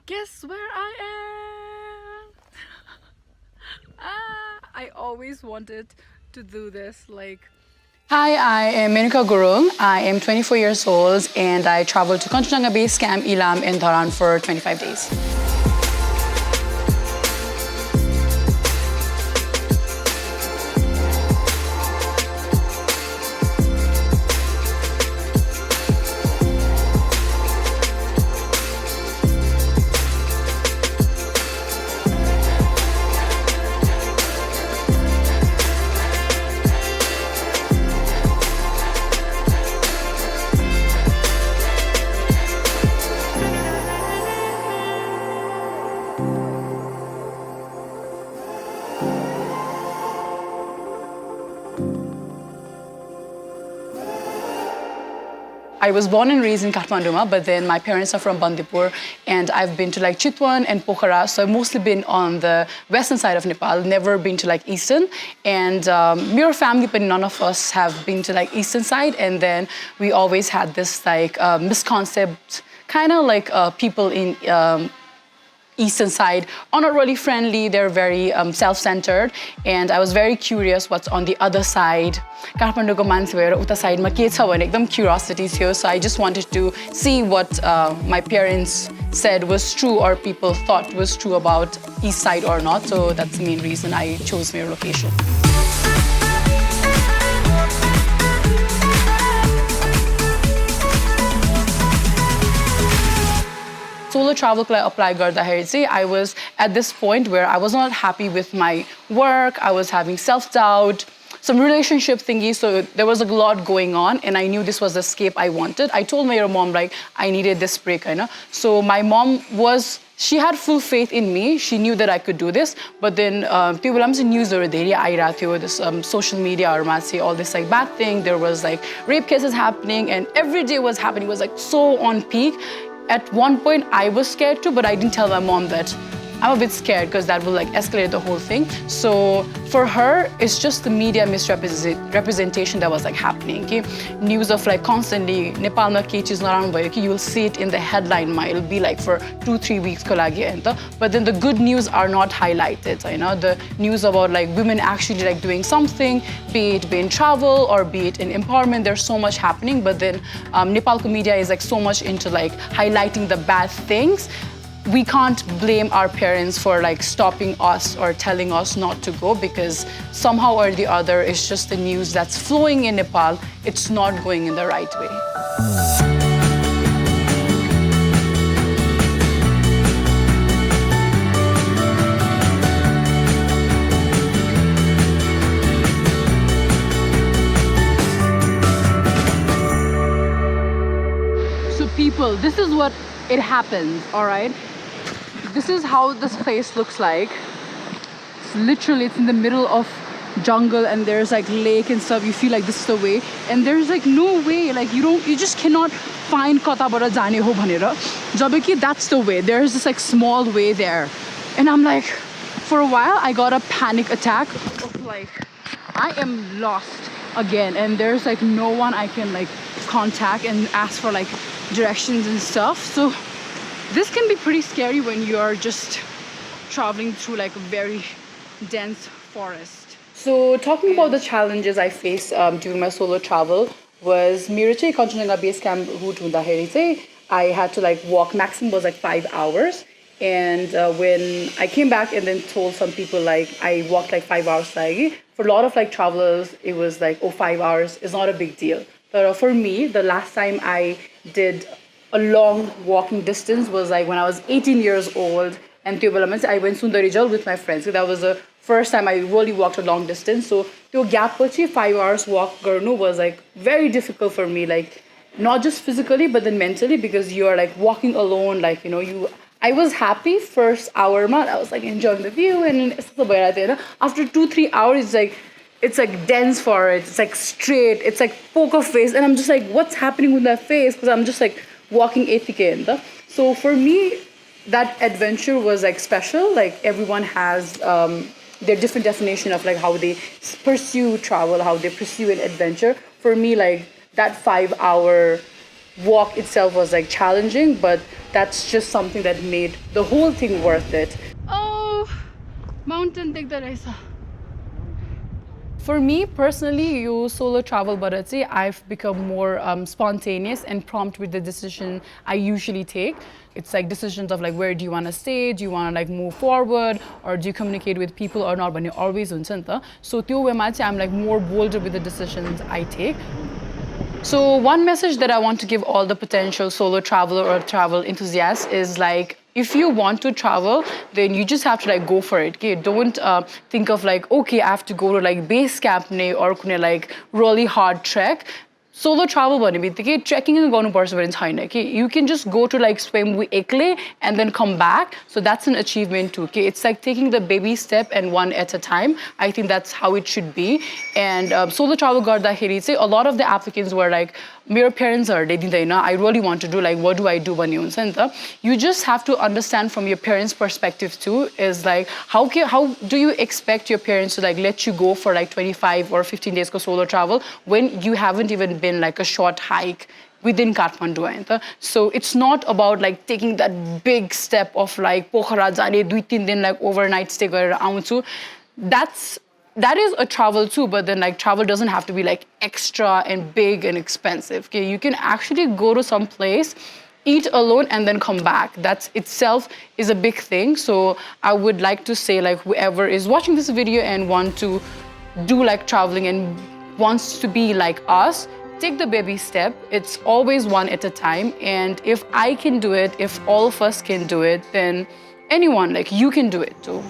Guess where I am? I always wanted to do this. Hi, I am Menuka Gurung. I am 24 years old and I traveled to Kangchanjunga Base Camp, Illam and Dharan for 25 days. I was born and raised in Kathmandu, but then my parents are from Bandipur, and I've been to Chitwan and Pokhara, so I've mostly been on the western side of Nepal, never been to eastern. And your family, but none of us have been to eastern side, and then we always had this misconcept, kind of people in eastern side are not really friendly, they're very self-centered, and I was very curious what's on the other side. Kathmanduko mansebhayera uta side ma ke cha bhane ekdam curiosity थियो, so I just wanted to see what my parents said was true or people thought was true about east side or not, so that's the main reason I chose my location. Solo travel apply garदाखेरि चाहिँ I was at this point where I was not happy with my work, I was having self-doubt, some relationship thingy, so there was a lot going on and I knew this was the escape I wanted. I told my mom I needed this break, so my mom she had full faith in me. She knew that I could do this, but then people news this social media or all this bad thing. There was rape cases happening and every day was happening. It was so on peak. At one point, I was scared too, but I didn't tell my mom that. I'm a bit scared because that will escalate the whole thing. So for her, it's just the media misrepresentation that was happening. Okay? News of constantly Nepal ma ke cheez naraम्रो bhayo ki you will see it in the headline ma. It'll be for 2-3 weeks ko lagi but then the good news are not highlighted. The news about women actually doing something, be it in travel or be it in empowerment. There's so much happening, but then Nepal media is so much into highlighting the bad things. We can't blame our parents for stopping us or telling us not to go, because somehow or the other it's just the news that's flowing in Nepal. It's not going in the right way. So people, this is what it happens, all right? This is how this place looks like. It's in the middle of jungle and there's lake and stuff. You feel this is the way, and there's no way, you just cannot find kata bara jane ho bhanera. Jabki that's the way. There's this small way there, and I'm for a while I got a panic attack of I am lost again, and there's no one I can contact and ask for directions and stuff. So this can be pretty scary when you're just traveling through a very dense forest. So talking about the challenges I faced during my solo travel was मेरो चाहिँ Kangchenjunga Base Camp route हुँदाखेरि चाहिँ I had to walk, maximum was 5 hours, and when I came back and then told some people I walked 5 hours for a lot of travelers it was 5 hours is not a big deal, but for me the last time I did a long walking distance was when I was 18 years old, and I went Sundarijal with my friends. So that was the first time I really walked a long distance. So the gap 5 hours walk garnu was very difficult for me, not just physically but then mentally, because you are walking alone, I was happy first hour ma, I was enjoying the view, and after 2-3 hours it's dense forest, it's straight, it's poker face, and I'm just what's happening with that face, because I'm just walking etike. So for me, that adventure was special. Everyone has their different definition of how they pursue travel, how they pursue an adventure. For me, that 5 hour walk itself was like challenging, but that's just something that made the whole thing worth it. Oh, mountain dekda raisa. For me personally, solo travel, but I'd say I've become more spontaneous and prompt with the decision I usually take. It's like decisions of like, where do you want to stay? Do you want to like move forward, or do you communicate with people or not? When you always unsanta. So त्यो वेमा चाहिँ I'm like more bolder with the decisions I take. So one message that I want to give all the potential solo traveler or travel enthusiasts is like, if you want to travel, then you just have to like go for it. Okay, don't think of like, okay, I have to go to like base camp or like really hard trek. Solo travel trekking you can just go to like swim ekle and then come back. So that's an achievement too. Okay, it's like taking the baby step and one at a time. I think that's how it should be. And solo travel garदाखेरि चाहिँ a lot of the applicants were like, मेरो parents are दिँदैन, I really want to do, like what do I do भन्ने हुन्छ नि त. You just have to understand from your parents' perspective too, is like how do you expect your parents to like let you go for like 25 or 15 days solo travel when you haven't even been like a short hike within Kathmandu हैन त. So it's not about like taking that big step of like पोखरा जाने 2-3 दिन like overnight stay गरेर आउँछु. That is a travel too, but then like travel doesn't have to be like extra and big and expensive. Okay, you can actually go to some place, eat alone, and then come back. That itself is a big thing. So I would like to say like whoever is watching this video and want to do like traveling and wants to be like us, take the baby step. It's always one at a time. And if I can do it, if all of us can do it, then anyone, like you can do it too.